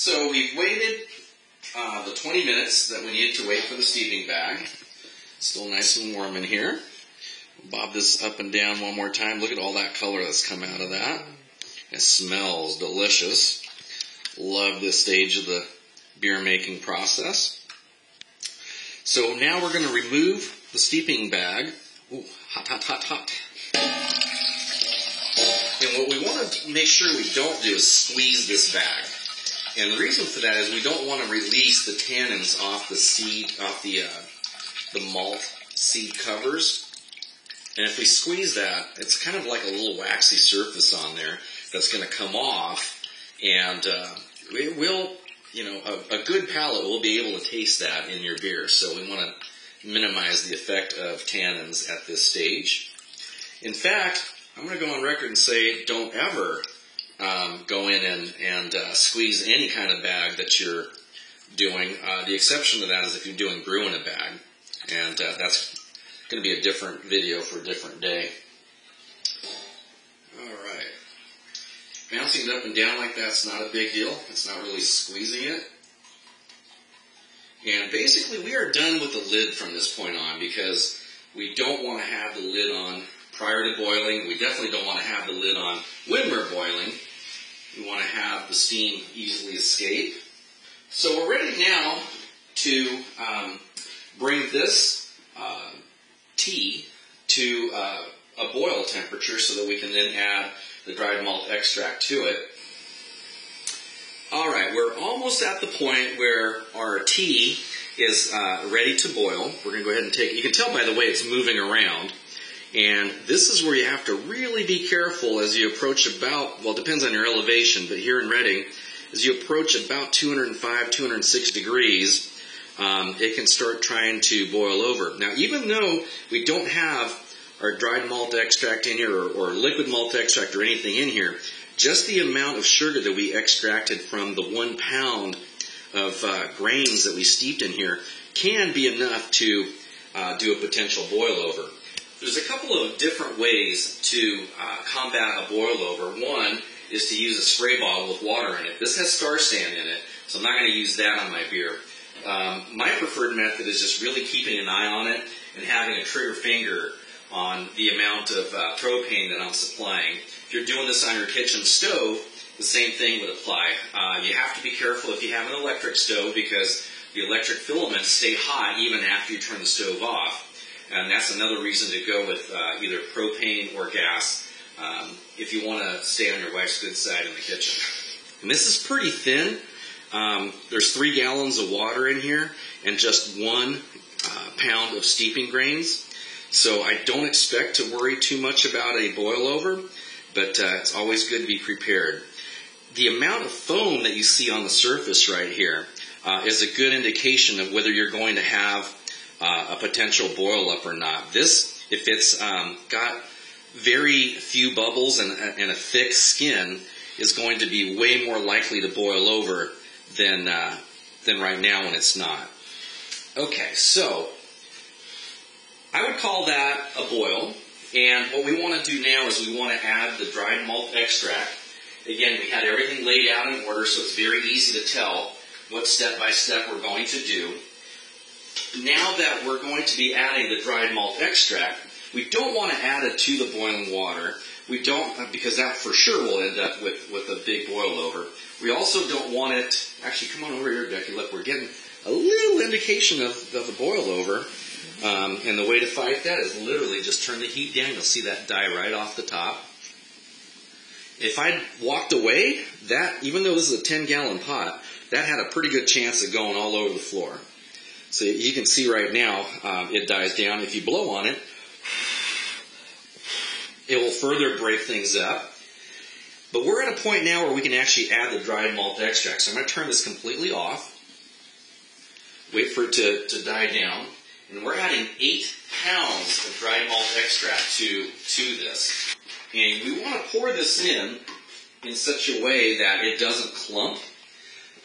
So we've waited the 20 minutes that we needed to wait for the steeping bag. Still nice and warm in here. Bob this up and down one more time. Look at all that color that's come out of that. It smells delicious. Love this stage of the beer making process. So now we're going to remove the steeping bag. Ooh, hot, hot, hot, hot. And what we want to make sure we don't do is squeeze this bag. And the reason for that is we don't want to release the tannins off the seed, off the malt seed covers. And if we squeeze that, it's kind of like a little waxy surface on there that's going to come off. And it will, a good palate will be able to taste that in your beer. So we want to minimize the effect of tannins at this stage. In fact, I'm going to go on record and say don't ever go in and squeeze any kind of bag that you're doing. The exception to that is if you're doing brew in a bag. And that's going to be a different video for a different day. All right. Bouncing it up and down like that's not a big deal. It's not really squeezing it. And basically we are done with the lid from this point on because we don't want to have the lid on prior to boiling. We definitely don't want to have the lid on when we're boiling. We want to have the steam easily escape. So we're ready now to bring this tea to a boil temperature so that we can then add the dried malt extract to it. All right, we're almost at the point where our tea is ready to boil. We're going to go ahead and take it. You can tell by the way it's moving around. And this is where you have to really be careful as you approach about, well, it depends on your elevation, but here in Reading, as you approach about 205, 206 degrees, it can start trying to boil over. Now, even though we don't have our dried malt extract in here or liquid malt extract or anything in here, just the amount of sugar that we extracted from the 1 pound of grains that we steeped in here can be enough to do a potential boil over. There's a couple of different ways to combat a boil over. One is to use a spray bottle with water in it. This has star sand in it, so I'm not going to use that on my beer. My preferred method is just really keeping an eye on it and having a trigger finger on the amount of propane that I'm supplying. If you're doing this on your kitchen stove, the same thing would apply. You have to be careful if you have an electric stove because the electric filaments stay hot even after you turn the stove off. And that's another reason to go with either propane or gas if you want to stay on your wife's good side in the kitchen. And this is pretty thin. There's 3 gallons of water in here and just 1 pound of steeping grains. So I don't expect to worry too much about a boil over, but it's always good to be prepared. The amount of foam that you see on the surface right here is a good indication of whether you're going to have a potential boil up or not. This, if it's got very few bubbles and a thick skin, is going to be way more likely to boil over than right now when it's not. Okay, so I would call that a boil. And what we want to do now is we want to add the dried malt extract. Again, we had everything laid out in order, so it's very easy to tell what step by step we're going to do. Now that we're going to be adding the dried malt extract, we don't want to add it to the boiling water. We don't, because that for sure will end up with a big boil over. We also don't want it, actually come on over here, Becky, look, we're getting a little indication of the boil over. And the way to fight that is literally just turn the heat down. You'll see that die right off the top. If I walked away, that, even though this is a 10-gallon pot, that had a pretty good chance of going all over the floor. So you can see right now, it dies down. If you blow on it, it will further break things up. But we're at a point now where we can actually add the dried malt extract. So I'm going to turn this completely off. Wait for it to die down. And we're adding 8 pounds of dried malt extract to this. And we want to pour this in such a way that it doesn't clump.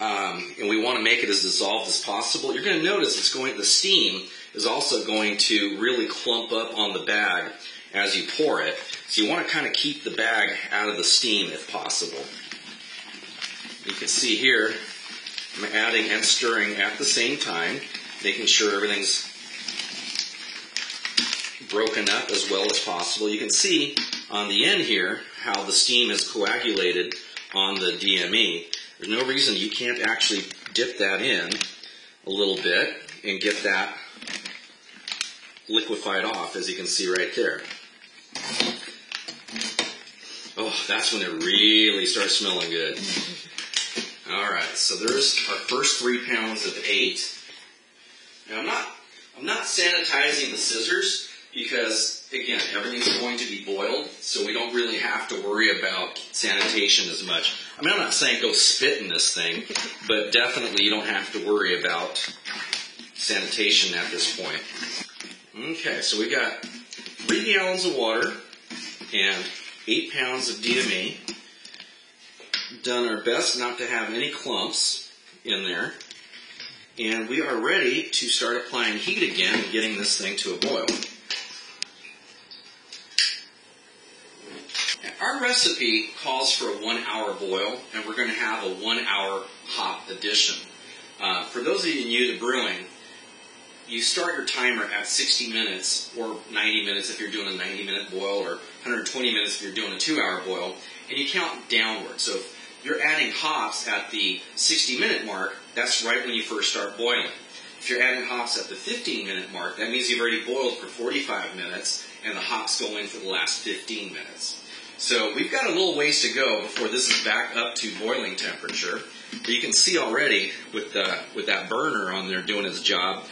And we want to make it as dissolved as possible. You're going to notice the steam is also going to really clump up on the bag as you pour it. So you want to kind of keep the bag out of the steam if possible. You can see here, I'm adding and stirring at the same time, making sure everything's broken up as well as possible. You can see on the end here how the steam is coagulated on the DME. There's no reason you can't actually dip that in a little bit and get that liquefied off, as you can see right there. Oh, that's when it really starts smelling good. All right, so there's our first 3 pounds of 8. Now I'm not sanitizing the scissors because, again, everything's going to be boiled, so we don't really have to worry about sanitation as much. I mean, I'm not saying go spit in this thing, but definitely you don't have to worry about sanitation at this point. Okay, so we got 3 gallons of water and 8 pounds of DME. Done our best not to have any clumps in there. And we are ready to start applying heat again and getting this thing to a boil. Our recipe calls for a 1-hour boil, and we're going to have a 1-hour hop addition. For those of you new to brewing, you start your timer at 60 minutes or 90 minutes if you're doing a 90-minute boil, or 120 minutes if you're doing a 2-hour boil, and you count downward. So if you're adding hops at the 60-minute mark, that's right when you first start boiling. If you're adding hops at the 15-minute mark, that means you've already boiled for 45 minutes, and the hops go in for the last 15 minutes. So we've got a little ways to go before this is back up to boiling temperature. But you can see already with that burner on there doing its job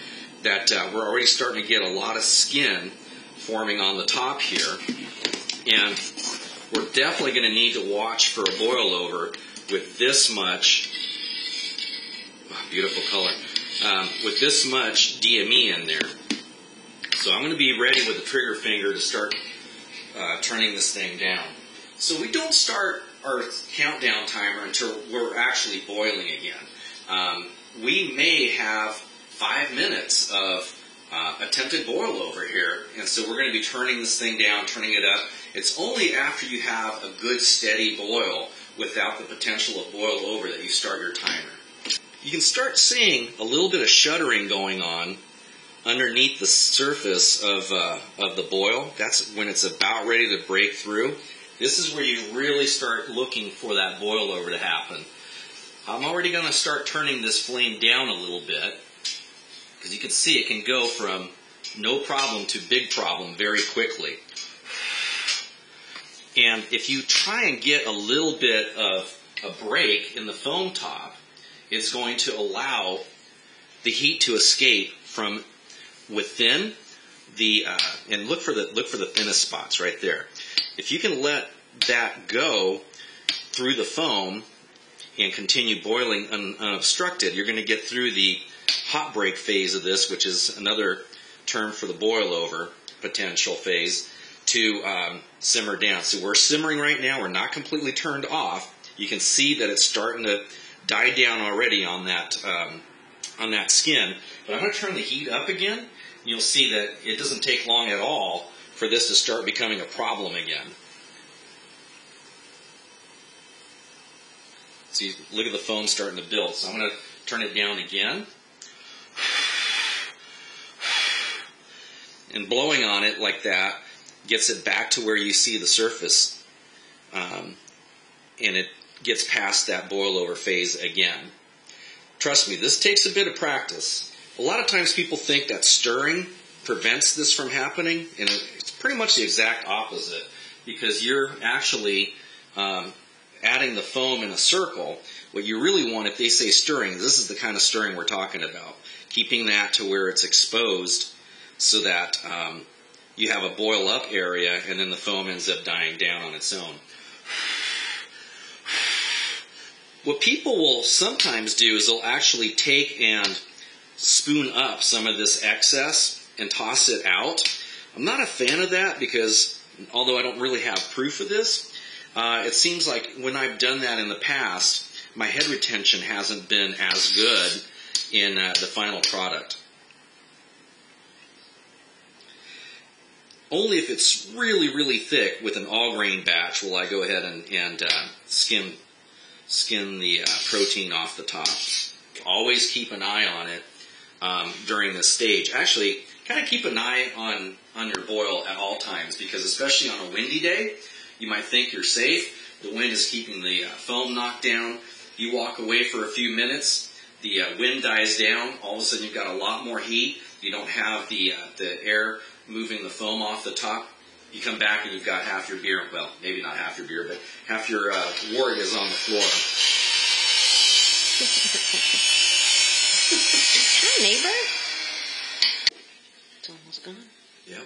that we're already starting to get a lot of skin forming on the top here. And we're definitely going to need to watch for a boil over with this much, beautiful color, with this much DME in there. So I'm going to be ready with the trigger finger to start turning this thing down. So we don't start our countdown timer until we're actually boiling again. We may have 5 minutes of attempted boil over here, and so we're going to be turning this thing down, turning it up. It's only after you have a good steady boil without the potential of boil over that you start your timer. You can start seeing a little bit of shuddering going on underneath the surface of the boil. That's when it's about ready to break through. This is where you really start looking for that boil over to happen. I'm already going to start turning this flame down a little bit, because you can see it can go from no problem to big problem very quickly. And if you try and get a little bit of a break in the foam top, it's going to allow the heat to escape from within the and look for the thinnest spots right there. If you can let that go through the foam and continue boiling unobstructed, you're going to get through the hot break phase of this, which is another term for the boil over potential phase, to simmer down. So we're simmering right now. We're not completely turned off. You can see that it's starting to die down already on that skin. But I'm going to turn the heat up again. You'll see that it doesn't take long at all for this to start becoming a problem again. So you look at the foam starting to build. So I'm going to turn it down again. And blowing on it like that gets it back to where you see the surface, and it gets past that boil over phase again. Trust me, this takes a bit of practice. A lot of times people think that stirring prevents this from happening, and it's pretty much the exact opposite, because you're actually adding the foam in a circle. What you really want, if they say stirring, this is the kind of stirring we're talking about. Keeping that to where it's exposed so that you have a boil up area, and then the foam ends up dying down on its own. What people will sometimes do is they'll actually take and spoon up some of this excess and toss it out. I'm not a fan of that because, although I don't really have proof of this, it seems like when I've done that in the past, my head retention hasn't been as good in the final product. Only if it's really, really thick with an all-grain batch will I go ahead and skim the protein off the top. Always keep an eye on it during this stage. Actually, kind of keep an eye on your boil at all times, because especially on a windy day, you might think you're safe. The wind is keeping the foam knocked down. You walk away for a few minutes, the wind dies down. All of a sudden, you've got a lot more heat. You don't have the air moving the foam off the top. You come back and you've got half your beer. Well, maybe not half your beer, but half your wort is on the floor. Hi, neighbor. It's almost gone. Yep.